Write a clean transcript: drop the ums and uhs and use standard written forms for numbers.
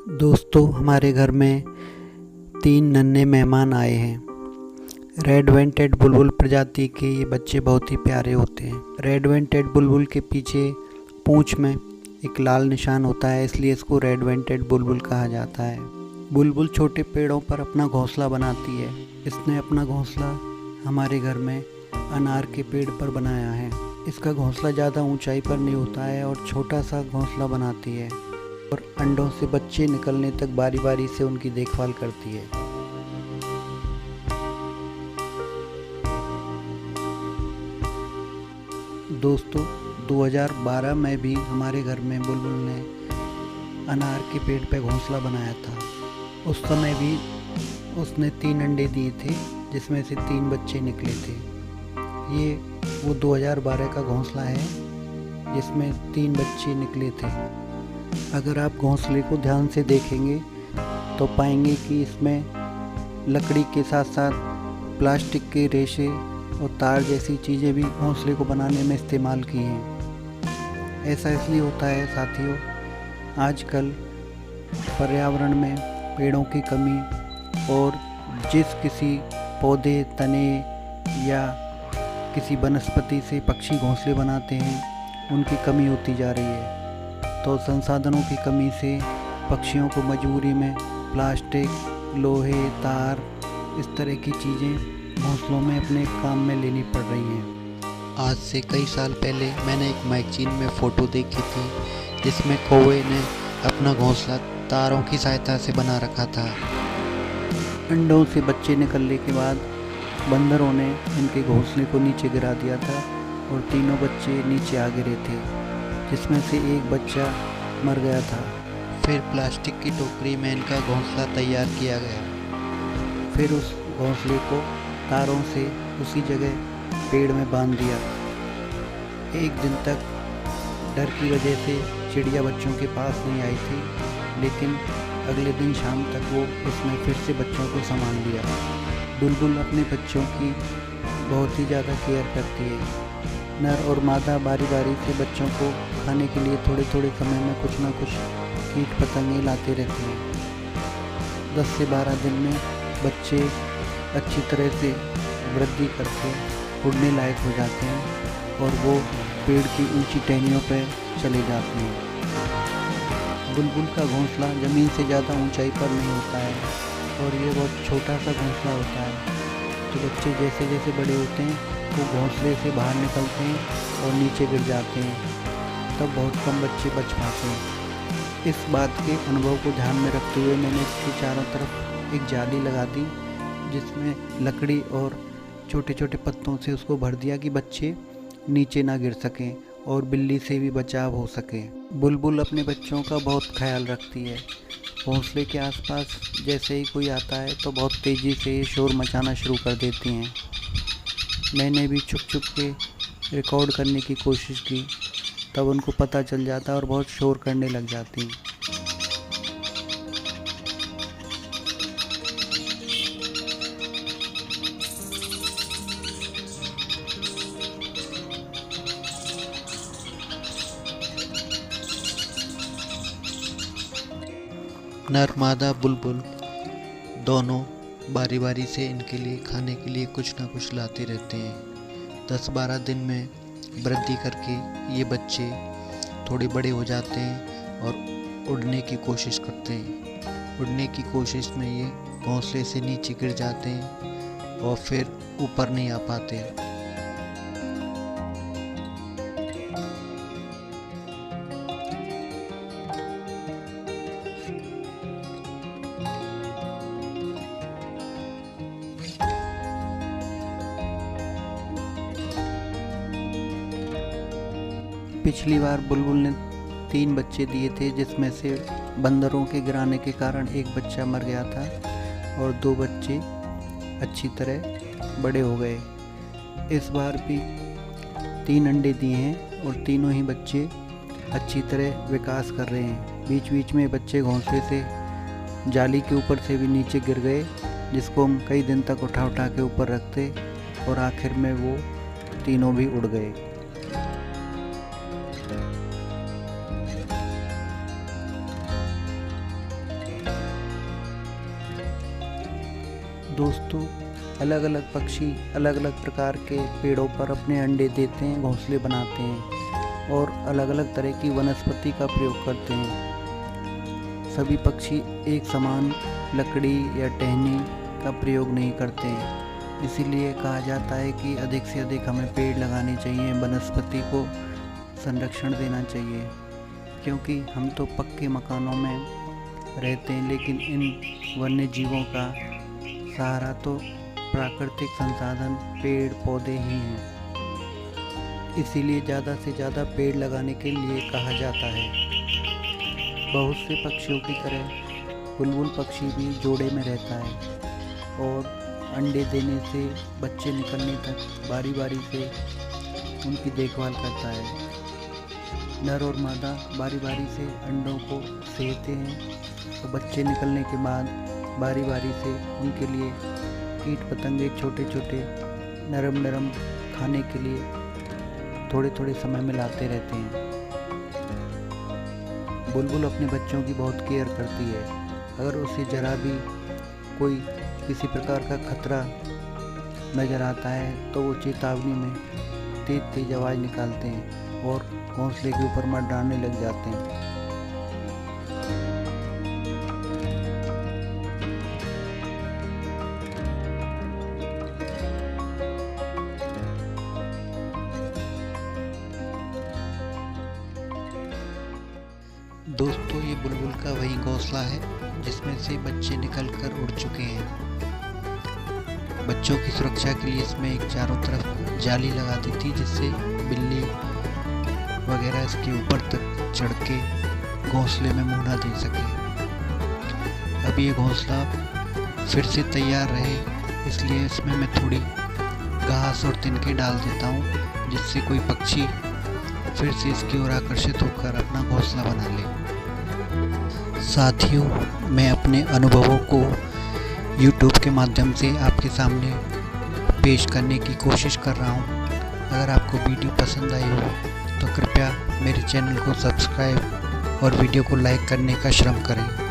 दोस्तों, हमारे घर में 3 नन्हे मेहमान आए हैं। रेड वेंटेड बुलबुल प्रजाति के ये बच्चे बहुत ही प्यारे होते हैं। रेड वेंटेड बुलबुल के पीछे पूंछ में एक लाल निशान होता है, इसलिए इसको रेड वेंटेड बुलबुल कहा जाता है। बुलबुल छोटे पेड़ों पर अपना घोंसला बनाती है। इसने अपना घोंसला हमारे घर में अनार के पेड़ पर बनाया है। इसका घोंसला ज़्यादा ऊंचाई पर नहीं होता है और छोटा सा घोंसला बनाती है और अंडों से बच्चे निकलने तक बारी बारी से उनकी देखभाल करती है। दोस्तों, 2012 में भी हमारे घर में बुलबुल ने अनार के पेड़ पे घोंसला बनाया था। उस समय भी उसने 3 अंडे दिए थे, जिसमें से 3 बच्चे निकले थे। ये वो 2012 का घोंसला है जिसमें 3 बच्चे निकले थे। अगर आप घोंसले को ध्यान से देखेंगे तो पाएंगे कि इसमें लकड़ी के साथ साथ प्लास्टिक के रेशे और तार जैसी चीज़ें भी घोंसले को बनाने में इस्तेमाल की हैं। ऐसा इसलिए होता है साथियों, आजकल पर्यावरण में पेड़ों की कमी और जिस किसी पौधे, तने या किसी वनस्पति से पक्षी घोंसले बनाते हैं, उनकी कमी होती जा रही है। तो संसाधनों की कमी से पक्षियों को मजबूरी में प्लास्टिक, लोहे, तार, इस तरह की चीज़ें घोंसलों में अपने काम में लेनी पड़ रही हैं। आज से कई साल पहले मैंने एक मैगजीन में फ़ोटो देखी थी जिसमें कौवे ने अपना घोंसला तारों की सहायता से बना रखा था। अंडों से बच्चे निकलने के बाद बंदरों ने इनके घोंसले को नीचे गिरा दिया था और तीनों बच्चे नीचे आ गिरे थे, जिसमें से एक बच्चा मर गया था। फिर प्लास्टिक की टोकरी में इनका घोंसला तैयार किया गया। फिर उस घोंसले को तारों से उसी जगह पेड़ में बांध दिया। एक दिन तक डर की वजह से चिड़िया बच्चों के पास नहीं आई थी, लेकिन अगले दिन शाम तक वो उसने फिर से बच्चों को संभाल लिया। बुलबुल अपने बच्चों की बहुत ही ज़्यादा केयर करती है। नर और मादा बारी बारी से बच्चों को खाने के लिए थोड़े थोड़े समय में कुछ ना कुछ कीट पतंगे लाते रहते हैं। 10 से 12 दिन में बच्चे अच्छी तरह से वृद्धि करके उड़ने लायक हो जाते हैं और वो पेड़ की ऊंची टहनियों पर चले जाते हैं। बुलबुल का घोंसला ज़मीन से ज़्यादा ऊंचाई पर नहीं होता है और ये बहुत छोटा सा घोंसला होता है। तो बच्चे जैसे जैसे बड़े होते हैं वो घोंसले से बाहर निकलते हैं और नीचे गिर जाते हैं, तब बहुत कम बच्चे बच पाते हैं। इस बात के अनुभव को ध्यान में रखते हुए मैंने इसके चारों तरफ एक जाली लगा दी, जिसमें लकड़ी और छोटे छोटे पत्तों से उसको भर दिया कि बच्चे नीचे ना गिर सकें और बिल्ली से भी बचाव हो सके। बुलबुल अपने बच्चों का बहुत ख्याल रखती है। घोंसले के आसपास जैसे ही कोई आता है तो बहुत तेज़ी से शोर मचाना शुरू कर देती हैं। मैंने भी छुप छुप के रिकॉर्ड करने की कोशिश की, तब उनको पता चल जाता और बहुत शोर करने लग जाती। नर मादा बुलबुल दोनों बारी बारी से इनके लिए खाने के लिए कुछ ना कुछ लाते रहते हैं। 10-12 दिन में वृद्धि करके ये बच्चे थोड़े बड़े हो जाते हैं और उड़ने की कोशिश करते हैं। उड़ने की कोशिश में ये घोंसले से नीचे गिर जाते हैं और फिर ऊपर नहीं आ पाते। पिछली बार बुलबुल ने 3 बच्चे दिए थे, जिसमें से बंदरों के गिराने के कारण एक बच्चा मर गया था और 2 बच्चे अच्छी तरह बड़े हो गए। इस बार भी 3 अंडे दिए हैं और तीनों ही बच्चे अच्छी तरह विकास कर रहे हैं। बीच बीच में बच्चे घोंसले से जाली के ऊपर से भी नीचे गिर गए, जिसको हम कई दिन तक उठा उठा के ऊपर रखते और आखिर में वो तीनों भी उड़ गए। दोस्तों, अलग अलग पक्षी अलग अलग प्रकार के पेड़ों पर अपने अंडे देते हैं, घोंसले बनाते हैं और अलग अलग तरह की वनस्पति का प्रयोग करते हैं। सभी पक्षी एक समान लकड़ी या टहनी का प्रयोग नहीं करते हैं। इसीलिए कहा जाता है कि अधिक से अधिक हमें पेड़ लगाने चाहिए, वनस्पति को संरक्षण देना चाहिए, क्योंकि हम तो पक्के मकानों में रहते हैं, लेकिन इन वन्य जीवों का सहारा तो प्राकृतिक संसाधन पेड़ पौधे ही हैं। इसीलिए ज़्यादा से ज़्यादा पेड़ लगाने के लिए कहा जाता है। बहुत से पक्षियों की तरह बुलबुल पक्षी भी जोड़े में रहता है और अंडे देने से बच्चे निकलने तक बारी बारी से उनकी देखभाल करता है। नर और मादा बारी बारी से अंडों को सेहते हैं तो बच्चे निकलने के बाद बारी बारी से उनके लिए कीट पतंगे छोटे छोटे नरम नरम खाने के लिए थोड़े थोड़े समय में लाते रहते हैं। बुलबुल अपने बच्चों की बहुत केयर करती है। अगर उसे जरा भी कोई किसी प्रकार का खतरा नज़र आता है तो वो चेतावनी में तेज तेज आवाज़ निकालते हैं और घोंसले के ऊपर मंडराने लग जाते हैं। दोस्तों, ये बुलबुल का वही घोंसला है जिसमें से बच्चे निकलकर उड़ चुके हैं। बच्चों की सुरक्षा के लिए इसमें एक चारों तरफ जाली लगा दी थी, जिससे बिल्ली वगैरह इसके ऊपर तक चढ़ के घोंसले में मुँह ना दे सके। अब ये घोंसला फिर से तैयार रहे, इसलिए इसमें मैं थोड़ी घास और तिनके डाल देता हूँ, जिससे कोई पक्षी फिर से इसकी ओर आकर्षित होकर अपना घोंसला बना ले। साथियों, मैं अपने अनुभवों को YouTube के माध्यम से आपके सामने पेश करने की कोशिश कर रहा हूँ। अगर आपको वीडियो पसंद आई हो तो कृपया मेरे चैनल को सब्सक्राइब और वीडियो को लाइक करने का श्रम करें।